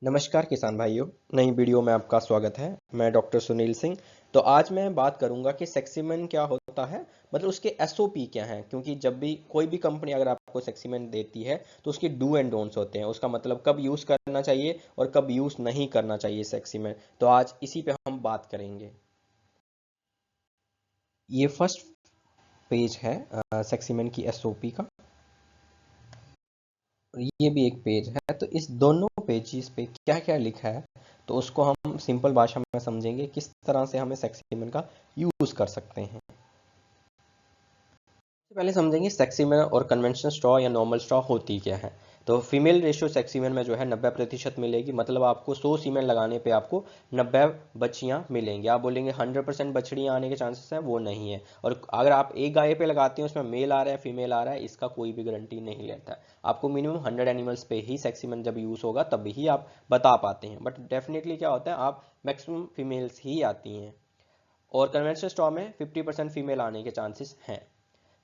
नमस्कार किसान भाइयों। नई वीडियो में आपका स्वागत है। मैं डॉक्टर सुनील सिंह। तो आज मैं बात करूंगा कि सेक्सीमेन क्या होता है, मतलब उसके एसओपी क्या हैं। क्योंकि जब भी कोई भी कंपनी अगर आपको सेक्सीमेन देती है तो उसके डू एंड डोंट्स होते हैं। उसका मतलब कब यूज़ करना चाहिए और कब यूज़ नहीं करना चाहिए सेक्सीमेन। तो आज इसी पे हम बात करेंगे। ये फर्स्ट पेज है सेक्सीमेन की एसओपी का, और ये भी एक पेज है। तो इस दोनों पेजेस पे क्या क्या लिखा है तो उसको हम सिंपल भाषा में समझेंगे, किस तरह से हमें सेक्सीमेन का यूज कर सकते हैं। पहले समझेंगे सेक्सीमेन और कन्वेंशनल स्ट्रॉ या नॉर्मल स्ट्रॉ होती क्या है। तो फीमेल रेशियो सेक्सीमेन में जो है 90% मिलेगी। मतलब आपको 100 सीमेन लगाने पे आपको 90 बच्चियां मिलेंगी। आप बोलेंगे 100% बछड़ियां आने के चांसेस हैं, वो नहीं है। और अगर आप एक गाय पे लगाते हैं उसमें मेल आ रहा है फीमेल आ रहा है, इसका कोई भी गारंटी नहीं लेता है। आपको मिनिमम 100 एनिमल्स पे ही सेक्सीमेन जब यूज होगा तब ही आप बता पाते हैं। बट डेफिनेटली क्या होता है, आप मैक्सिमम फीमेल्स ही आती हैं। और कन्वेंशनल स्ट्रॉ में 50% फीमेल आने के चांसेस हैं।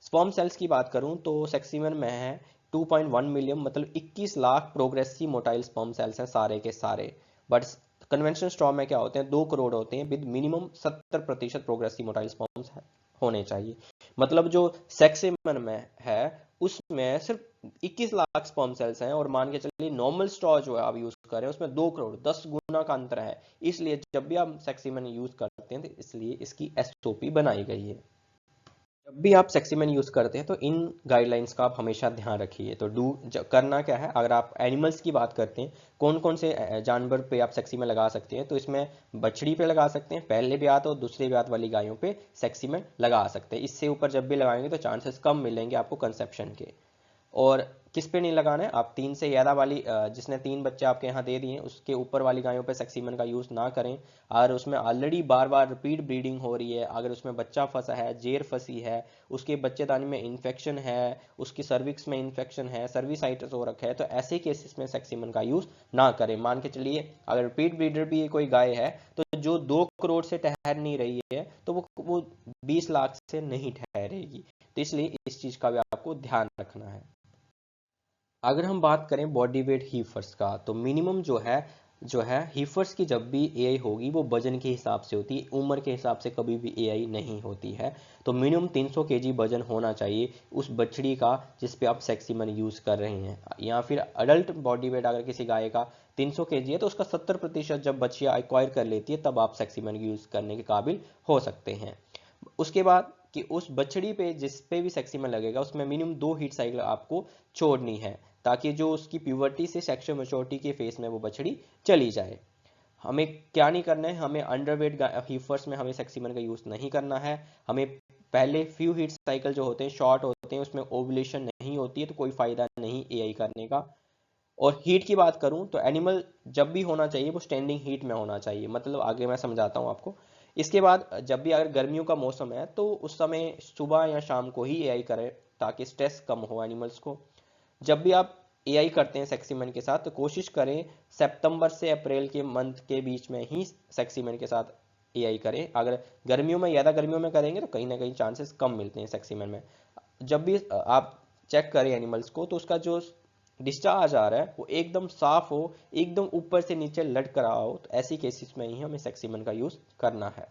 स्पर्म सेल्स की बात करूं तो सेक्सीमेन में है 2.1 मिलियन, मतलब 21 lakh progressive motile sperm cells हैं सारे के सारे। बट कन्वेंशनल स्ट्रॉ में क्या होते हैं, 2 करोड़ होते हैं with minimum 70% progressive motile sperms होने चाहिए। मतलब जो सेक्सीमेन में है उसमें सिर्फ 21 लाख स्पर्म सेल्स हैं, और मान के चलिए नॉर्मल स्ट्रॉ जो है आप यूज कर रहे हैं उसमें 2 करोड़, 10 गुना का अंतर है। इसलिए जब भी आप सेक्सीमेन यूज करते हैं तो इसलिए इसकी एसओपी बनाई गई है। जब भी आप सेक्सीमेन यूज करते हैं तो इन गाइडलाइंस का आप हमेशा ध्यान रखिए। तो करना क्या है, अगर आप एनिमल्स की बात करते हैं कौन कौन से जानवर पे आप सेक्सीमेन लगा सकते हैं, तो इसमें बछड़ी पे लगा सकते हैं, पहले ब्यात और दूसरे ब्यात वाली गायों पे सेक्सीमेन लगा सकते हैं। इससे ऊपर जब भी लगाएंगे तो चांसेस कम मिलेंगे आपको कंसेप्शन के। और किस पे नहीं लगाना है, आप 3 से ज्यादा वाली जिसने 3 बच्चे आपके यहाँ दे दिए उसके ऊपर वाली गायों पे सेक्सीमन का यूज ना करें। अगर उसमें ऑलरेडी बार बार रिपीट ब्रीडिंग हो रही है, अगर उसमें बच्चा फंसा है, जेर फंसी है, उसके बच्चेदानी में इन्फेक्शन है, उसकी सर्विक्स में इन्फेक्शन है, सर्विसाइटिस हो रखा है, तो ऐसे केसेस में सेक्सीमन का यूज ना करें। मान के चलिए अगर रिपीट ब्रीडर भी कोई गाय है तो जो 2 करोड़ से ठहर नहीं रही है तो वो 20 लाख से नहीं ठहरेगी। तो इसलिए इस चीज का भी आपको ध्यान रखना है। अगर हम बात करें बॉडी वेट हीफर्स का, तो मिनिमम जो है हीफर्स की जब भी एआई होगी वो वजन के हिसाब से होती है, उम्र के हिसाब से कभी भी एआई नहीं होती है। तो मिनिमम 300 केजी वजन होना चाहिए उस बछड़ी का जिस पे आप सेक्सीमन यूज कर रहे हैं। या फिर अडल्ट बॉडी वेट अगर किसी गाय का 300 केजी है तो उसका 70% जब बच्चियां एक्वायर कर लेती है तब आप सेक्सीमन यूज करने के काबिल हो सकते हैं। उसके बाद कि उस बछड़ी पे जिस पे भी सेक्सीमन लगेगा उसमें मिनिमम 2 हीट साइकिल आपको छोड़नी है, ताकि जो उसकी प्यूबर्टी से सेक्सुअल मैच्योरिटी के फेस में वो बछड़ी चली जाए। हमें क्या नहीं करना है, हमें अंडरवेट हीफर्स में हमें सेक्सीमन का यूज नहीं करना है। हमें पहले फ्यू हीट साइकिल जो होते हैं शॉर्ट होते हैं, उसमें ओवुलेशन नहीं होती है, तो कोई फायदा नहीं एआई करने का। और हीट की बात करूं तो एनिमल जब भी होना चाहिए वो स्टैंडिंग हीट में होना चाहिए। मतलब आगे मैं समझाता हूं आपको। इसके बाद जब भी अगर गर्मियों का मौसम है तो उस समय सुबह या शाम को ही एआई करें ताकि स्ट्रेस कम हो एनिमल्स को। जब भी आप एआई करते हैं सेक्सीमन के साथ तो कोशिश करें सितंबर से अप्रैल के मंथ के बीच में ही सेक्सीमन के साथ एआई करें। अगर गर्मियों में ज़्यादा गर्मियों में करेंगे तो कहीं ना कहीं चांसेस कम मिलते हैं सेक्सीमन में। जब भी आप चेक करें एनिमल्स को तो उसका जो डिस्चार्ज आ रहा है वो एकदम साफ हो, एकदम ऊपर से नीचे लटक रहा हो, तो ऐसी केसेस में ही हमें सेक्सीमन का यूज करना है।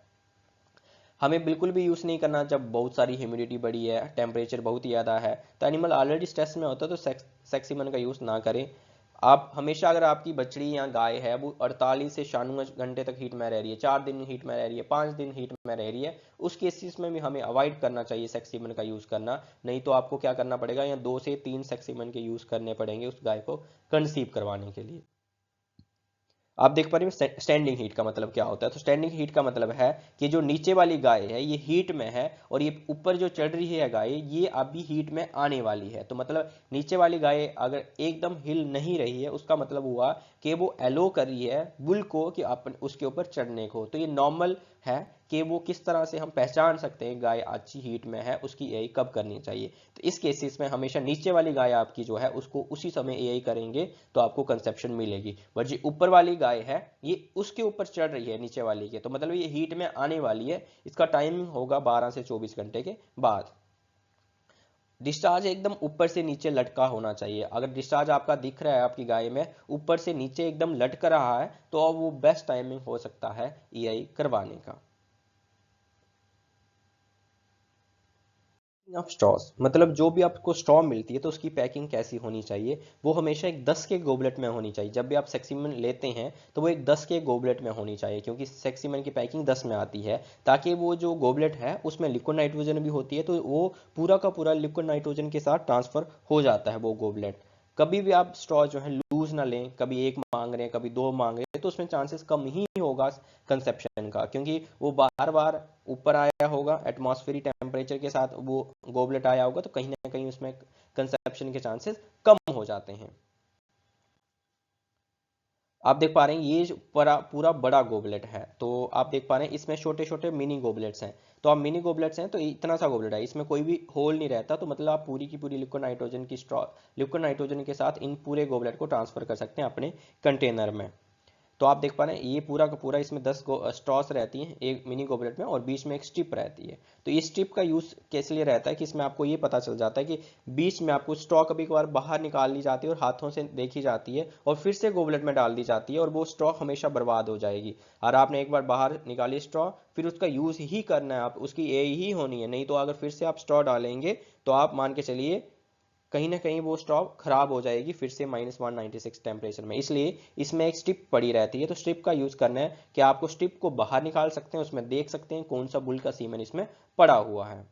हमें बिल्कुल भी यूज नहीं करना जब बहुत सारी ह्यूमिडिटी बढ़ी है, टेम्परेचर बहुत ज़्यादा है, तो एनिमल ऑलरेडी स्ट्रेस में होता है, तो सेक्सीमन का यूज ना करें। आप हमेशा अगर आपकी बछड़ी या गाय है वो 48 से 96 घंटे तक हीट में रह रही है, 4 दिन हीट में रह रही है, 5 दिन हीट में रह रही है, उस केसेस में भी हमें अवॉइड करना चाहिए सेक्सीमन का यूज करना। नहीं तो आपको क्या करना पड़ेगा, या 2 से 3 सेक्सीमन के यूज करने पड़ेंगे उस गाय को कंसीव करवाने के लिए। आप देख पा रहे हो स्टैंडिंग हीट का मतलब क्या होता है। तो स्टैंडिंग हीट का मतलब है कि जो नीचे वाली गाय है ये हीट में है, और ये ऊपर जो चढ़ रही है गाय ये अभी हीट में आने वाली है। तो मतलब नीचे वाली गाय अगर एकदम हिल नहीं रही है उसका मतलब हुआ कि वो एलो कर रही है बुल को कि अपन उसके ऊपर चढ़ने को। तो ये नॉर्मल है कि वो किस तरह से हम पहचान सकते हैं गाय अच्छी हीट में है, उसकी एआई कब करनी चाहिए। तो इस केसेस में हमेशा नीचे वाली गाय आपकी जो है उसको उसी समय एआई करेंगे तो आपको कंसेप्शन मिलेगी। बट जो ऊपर वाली गाय है ये उसके ऊपर चढ़ रही है नीचे वाली के, तो मतलब ये हीट में आने वाली है। इसका टाइमिंग होगा 12 से 24 घंटे के बाद। डिस्चार्ज एकदम ऊपर से नीचे लटका होना चाहिए। अगर डिस्चार्ज आपका दिख रहा है आपकी गाय में ऊपर से नीचे एकदम लटक रहा है तो अब वो बेस्ट टाइमिंग हो सकता है ईआई करवाने का। ऑफ स्ट्रॉस मतलब जो भी आपको स्ट्रॉ मिलती है तो उसकी पैकिंग कैसी होनी चाहिए, वो हमेशा एक 10 के गोबलेट में होनी चाहिए। जब भी आप सेक्सीमन लेते हैं तो वो एक 10 के गोबलेट में होनी चाहिए, क्योंकि सेक्सीमन की पैकिंग 10 में आती है, ताकि वो जो गोबलेट है उसमें लिक्विड नाइट्रोजन भी होती है तो वो पूरा का पूरा लिक्विड नाइट्रोजन के साथ ट्रांसफर हो जाता है वो गोबलेट। कभी भी आप स्ट्रॉ जो है लूज ना लें, कभी एक मांग रहे हैं कभी दो मांग रहे हैं तो उसमें चांसेस कम ही होगा कंसेप्शन का, क्योंकि वो बार बार ऊपर आया होगा एटमॉस्फेरिक टेम्परेचर के साथ, वो गोबलेट आया होगा तो कहीं ना कहीं उसमें कंसेप्शन के चांसेस कम हो जाते हैं। आप देख पा रहे हैं ये पूरा पूरा बड़ा गोबलेट है, तो आप देख पा रहे हैं इसमें छोटे छोटे मिनी गोबलेट्स हैं। तो आप मिनी गोबलेट्स हैं तो इतना सा गोबलेट है, इसमें कोई भी होल नहीं रहता, तो मतलब आप पूरी की पूरी लिक्विड नाइट्रोजन की स्ट्रॉ लिक्विड नाइट्रोजन के साथ इन पूरे गोबलेट को ट्रांसफर कर सकते हैं अपने कंटेनर में। तो आप देख पा रहे हैं ये पूरा का पूरा इसमें 10 स्ट्रॉस रहती हैं एक मिनी गोबलेट में, और बीच में एक स्ट्रिप रहती है। तो इस स्ट्रिप का यूज कैसे लिए रहता है कि इसमें आपको ये पता चल जाता है कि बीच में आपको स्ट्रॉ कभी कभार बाहर निकाल ली जाती है और हाथों से देखी जाती है और फिर से गोबलेट में डाल दी जाती है और वो स्ट्रॉ हमेशा बर्बाद हो जाएगी। और आपने एक बार बाहर निकाली स्ट्रॉ, फिर उसका यूज ही करना है, आप उसकी ए ही होनी है, नहीं तो अगर फिर से आप स्ट्रॉ डालेंगे तो आप मान के चलिए कहीं ना कहीं वो स्ट्रॉ खराब हो जाएगी फिर से -196 टेम्परेचर में। इसलिए इसमें एक स्ट्रिप पड़ी रहती है, तो स्ट्रिप का यूज करना है कि आपको स्ट्रिप को बाहर निकाल सकते हैं, उसमें देख सकते हैं कौन सा बुल का सीमेन इसमें पड़ा हुआ है।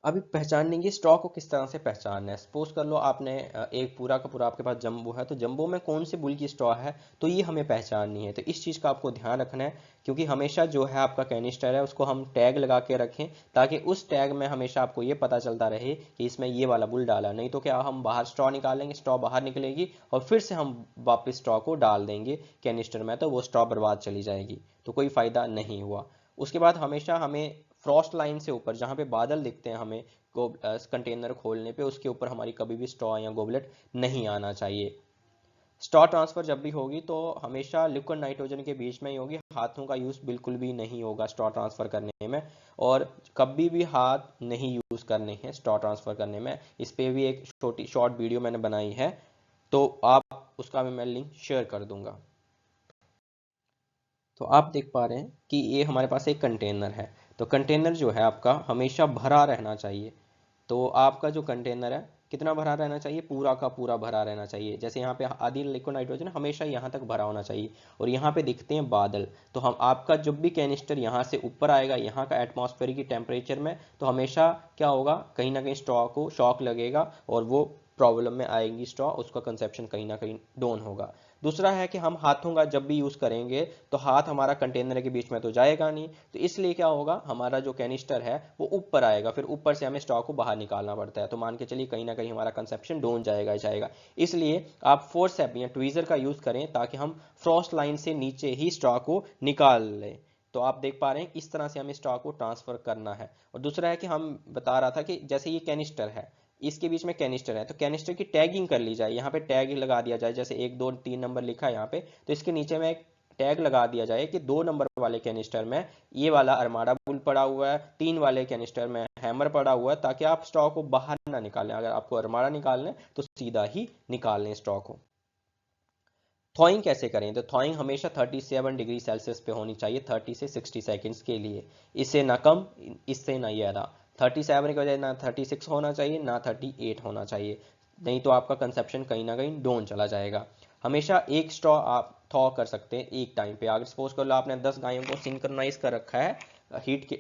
अभी पहचानेंगे स्ट्रॉ को किस तरह से पहचानना है। सपोज कर लो आपने एक पूरा का पूरा आपके पास जंबो है, तो जंबो में कौन से बुल की स्ट्रॉ है तो ये हमें पहचाननी है। तो इस चीज़ का आपको ध्यान रखना है, क्योंकि हमेशा जो है आपका कैनिस्टर है उसको हम टैग लगा के रखें, ताकि उस टैग में हमेशा आपको ये पता चलता रहे कि इसमें ये वाला बुल डाला। नहीं तो क्या हम बाहर स्ट्रॉ निकालेंगे, स्ट्रॉ बाहर निकलेगी और फिर से हम वापस स्ट्रॉ को डाल देंगे कैनिस्टर में, तो वो स्ट्रॉ बर्बाद चली जाएगी, तो कोई फायदा नहीं हुआ। उसके बाद हमेशा हमें फ्रॉस्ट लाइन से ऊपर जहाँ पे बादल दिखते हैं हमें कंटेनर खोलने पे, उसके ऊपर हमारी कभी भी स्ट्रॉ या गोबलेट नहीं आना चाहिए। स्ट्रॉ ट्रांसफर जब भी होगी तो हमेशा लिक्विड नाइट्रोजन के बीच में ही होगी, हाथों का यूज बिल्कुल भी नहीं होगा स्ट्रॉ ट्रांसफर करने में, और कभी भी हाथ नहीं यूज करने हैं स्ट्रॉ ट्रांसफर करने में। इस पे भी एक छोटी शॉर्ट वीडियो मैंने बनाई है, तो आप उसका भी मैं लिंक शेयर कर दूंगा। तो आप देख पा रहे हैं कि ये हमारे पास एक कंटेनर है, तो कंटेनर जो है आपका हमेशा भरा रहना चाहिए। तो आपका जो कंटेनर है कितना भरा रहना चाहिए, पूरा का पूरा भरा रहना चाहिए। जैसे यहाँ पे आधी लिक्विड नाइट्रोजन हमेशा यहाँ तक भरा होना चाहिए, और यहाँ पे दिखते हैं बादल, तो हम आपका जब भी कैनिस्टर यहाँ से ऊपर आएगा यहाँ का एटमॉस्फेयर की टेम्परेचर में, तो हमेशा क्या होगा कहीं ना कहीं स्ट्रॉ को शॉक लगेगा और वो प्रॉब्लम में आएगी स्ट्रॉ, उसका कंसेप्शन कहीं ना कहीं डाउन होगा। दूसरा है कि हम हाथों का जब भी यूज़ करेंगे तो हाथ हमारा कंटेनर के बीच में तो जाएगा नहीं, तो इसलिए क्या होगा हमारा जो कैनिस्टर है वो ऊपर आएगा, फिर ऊपर से हमें स्ट्रॉ को बाहर निकालना पड़ता है, तो मान के चलिए कहीं ना कहीं हमारा कंसेप्शन डाउन जाएगा। इसलिए आप फोर्सेप या ट्वीजर का यूज़ करें ताकि हम फ्रॉस्ट लाइन से नीचे ही स्ट्रॉ को निकाल लें। तो आप देख पा रहे हैं इस तरह से हमें स्ट्रॉ को ट्रांसफर करना है। और दूसरा है कि हम बता रहा था कि जैसे ये कैनिस्टर है, इसके बीच में कैनिस्टर है, तो कैनिस्टर की टैगिंग कर ली जाए, यहाँ पे टैग लगा दिया जाए, जैसे 1 2 3 नंबर लिखा है यहाँ पे, तो इसके नीचे में एक टैग लगा दिया जाए कि 2 नंबर वाले कैनिस्टर में ये वाला अरमाडा बुल पड़ा हुआ है, 3 वाले कैनिस्टर में हैमर पड़ा हुआ है, ताकि आप स्टॉक को बाहर ना निकालें। अगर आपको अरमाडा निकालना है तो सीधा ही निकाल लें स्टॉक को। थॉइंग कैसे करें, तो थॉइंग हमेशा 37 डिग्री सेल्सियस पे होनी चाहिए 30 से 60 सेकंड्स के लिए, इससे ना कम इससे ना ज़्यादा। 37 के बजाय ना 36 होना चाहिए ना 38 होना चाहिए, नहीं तो आपका कंसेप्शन कहीं ना कहीं डाउन चला जाएगा। हमेशा एक स्ट्रॉ आप थॉ कर सकते हैं एक टाइम पे। अगर सपोज कर लो आपने 10 गायों को सिंक्रोनाइज कर रखा है हीट के,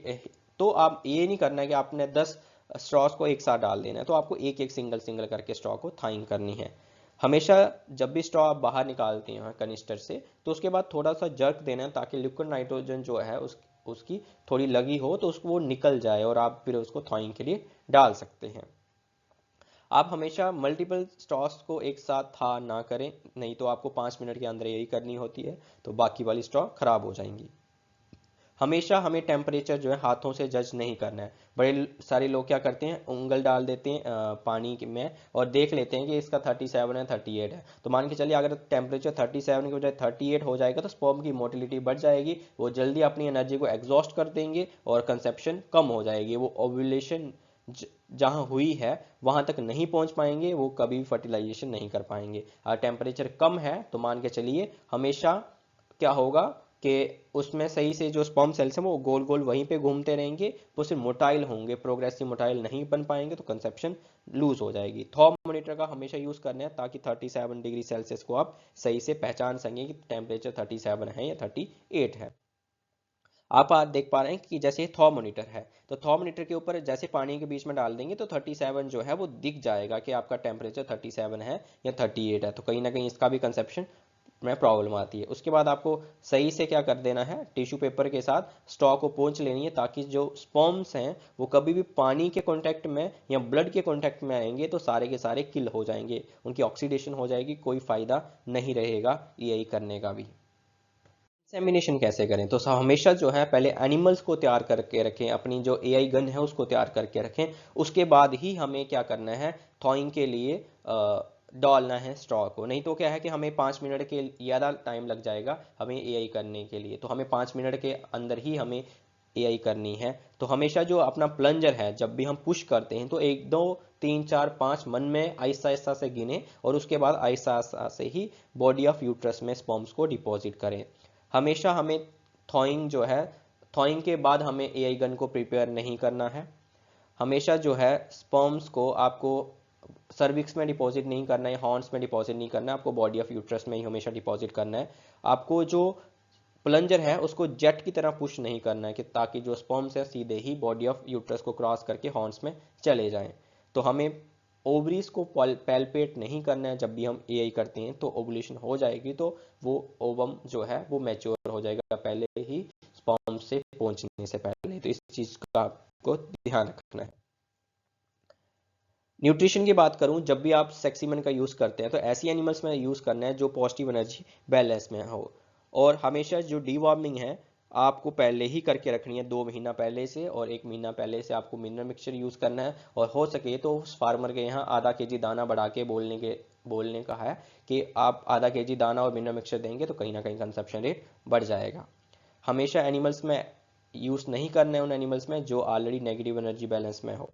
तो आप ये नहीं करना है कि आपने 10 स्ट्रॉस को एक साथ डाल देना है, तो आपको एक एक सिंगल सिंगल करके स्ट्रॉ को थाइंग करनी है। हमेशा जब भी स्ट्रॉ आप बाहर निकालते हैं कनिस्टर से, तो उसके बाद थोड़ा सा जर्क देना है ताकि लिक्विड नाइट्रोजन जो है उसकी थोड़ी लगी हो तो उसको वो निकल जाए और आप फिर उसको थॉइंग के लिए डाल सकते हैं। आप हमेशा मल्टीपल स्ट्रॉस को एक साथ था ना करें, नहीं तो आपको 5 मिनट के अंदर यही करनी होती है, तो बाकी वाली स्ट्रॉ खराब हो जाएंगी। हमेशा हमें टेम्परेचर जो है हाथों से जज नहीं करना है। बड़े सारे लोग क्या करते हैं, उंगल डाल देते हैं पानी में और देख लेते हैं कि इसका 37 है 38 है। तो मान के चलिए अगर टेम्परेचर 37 की बजाय 38 हो जाएगा तो स्पर्म की मोटिलिटी बढ़ जाएगी, वो जल्दी अपनी एनर्जी को एग्जॉस्ट कर देंगे और कंसेप्शन कम हो जाएगी। वो ओव्यूलेशन जहां हुई है वहां तक नहीं पहुंच पाएंगे, वो कभी फर्टिलाइजेशन नहीं कर पाएंगे। अगर टेम्परेचर कम है तो मान के चलिए हमेशा क्या होगा कि उसमें सही से जो स्पर्म सेल्स हैं वो गोल गोल वहीं पे घूमते रहेंगे, वो सिर्फ मोटाइल होंगे, प्रोग्रेसिव मोटाइल नहीं बन पाएंगे, तो कंसेप्शन लूज हो जाएगी। थर्मोमीटर का हमेशा यूज करना है ताकि 37 डिग्री सेल्सियस को आप सही से पहचान सकें कि टेम्परेचर 37 है या 38 है। आप आज देख पा रहे हैं कि जैसे थर्मोमीटर है तो थर्मोमीटर के ऊपर जैसे पानी के बीच में डाल देंगे तो 37 जो है वो दिख जाएगा कि आपका टेम्परेचर 37 है या 38 है। तो कहीं ना कहीं इसका भी कंसेप्शन में प्रॉब्लम आती है। उसके बाद आपको सही से क्या कर देना है, टिश्यू पेपर के साथ स्ट्रॉ को पोंछ लेनी है ताकि जो स्पर्म्स हैं वो कभी भी पानी के कांटेक्ट में या ब्लड के कांटेक्ट में आएंगे तो सारे के सारे किल हो जाएंगे, उनकी ऑक्सीडेशन हो जाएगी, कोई फायदा नहीं रहेगा ईआई करने का भी। इंसेमिनेशन कैसे करें, तो हमेशा जो है पहले एनिमल्स को तैयार करके रखें, अपनी जो एआई गन है उसको तैयार करके रखें। उसके बाद ही हमें क्या करना है, थॉइंग के लिए डालना है स्ट्रॉ को। नहीं तो क्या है कि हमें 5 मिनट के ज़्यादा टाइम लग जाएगा हमें एआई करने के लिए, तो हमें 5 मिनट के अंदर ही हमें एआई करनी है। तो हमेशा जो अपना प्लंजर है जब भी हम पुश करते हैं तो 1 2 3 4 5 मन में आहिस्ता आहिस्ता से गिने और उसके बाद आहिस्ता आहिस्ता से ही बॉडी ऑफ यूट्रस में स्पर्म्स को डिपॉजिट करें। हमेशा हमें थॉइंग जो है, थॉइंग के बाद हमें एआई गन को प्रिपेयर नहीं करना है। हमेशा जो है स्पर्म्स को आपको सर्विक्स में डिपॉजिट नहीं करना है, हॉर्न्स में डिपॉजिट नहीं करना है, आपको बॉडी ऑफ यूट्रस में ही हमेशा डिपॉजिट करना है। आपको जो प्लंजर है उसको जेट की तरह पुश नहीं करना है कि ताकि जो स्पर्म्स है सीधे ही बॉडी ऑफ यूट्रस को क्रॉस करके हॉर्न्स में चले जाएं। तो हमें ओवरीज को पैल्पेट नहीं करना है। जब भी हम एआई करते हैं तो ओवुलेशन हो जाएगी तो वो ओवम जो है वो मैच्योर हो जाएगा पहले ही स्पर्म से पहुंचने से पहले। तो इस चीज का आपको ध्यान रखना है। न्यूट्रिशन की बात करूं, जब भी आप सेक्सीमन का यूज करते हैं तो ऐसी एनिमल्स में यूज करना है जो पॉजिटिव एनर्जी बैलेंस में हो। और हमेशा जो डीवॉर्मिंग है आपको पहले ही करके रखनी है, 2 महीना पहले से और 1 महीना पहले से आपको मिनरल मिक्सचर यूज करना है। और हो सके तो उस फार्मर के यहाँ आधा केजी दाना बढ़ा के बोलने का है कि आप आधा केजी दाना और मिनरल मिक्सचर देंगे तो कहीं ना कहीं कंजप्शन रेट बढ़ जाएगा। हमेशा एनिमल्स में यूज नहीं करना है उन एनिमल्स में जो ऑलरेडी नेगेटिव एनर्जी बैलेंस में हो।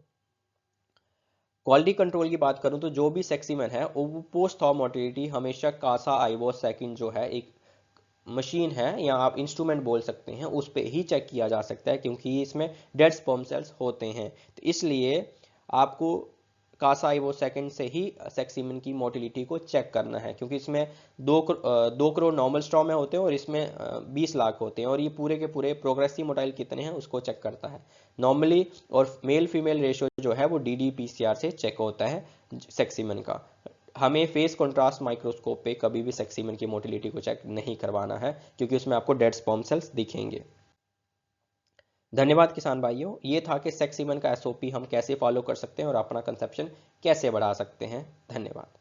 क्वालिटी कंट्रोल की बात करूं तो जो भी सेक्सीमन है वो पोस्ट थॉ मोटिलिटी हमेशा कासा आइवोस सेकंड जो है एक मशीन है या आप इंस्ट्रूमेंट बोल सकते हैं उस पर ही चेक किया जा सकता है, क्योंकि इसमें डेड स्पर्म सेल्स होते हैं। तो इसलिए आपको कासा आइवो सेकंड से ही सेक्सीमन की मोटिलिटी को चेक करना है, क्योंकि इसमें 2 करोड़ नॉर्मल स्ट्रॉ में होते हैं और इसमें 20 लाख होते हैं और ये पूरे के पूरे प्रोग्रेसिव मोटाइल कितने हैं उसको चेक करता है नॉर्मली। और मेल फीमेल रेशियो जो है वो DDPCR से चेक होता है सेक्सीमन का। हमें फेस कंट्रास्ट माइक्रोस्कोप पे कभी भी सेक्सीमन की मोटिलिटी को चेक नहीं करवाना है क्योंकि उसमें आपको डेड स्पर्म सेल्स दिखेंगे। धन्यवाद किसान भाइयों, ये था कि सेक्सीमन का SOP हम कैसे फॉलो कर सकते हैं और अपना कंसेप्शन कैसे बढ़ा सकते हैं। धन्यवाद।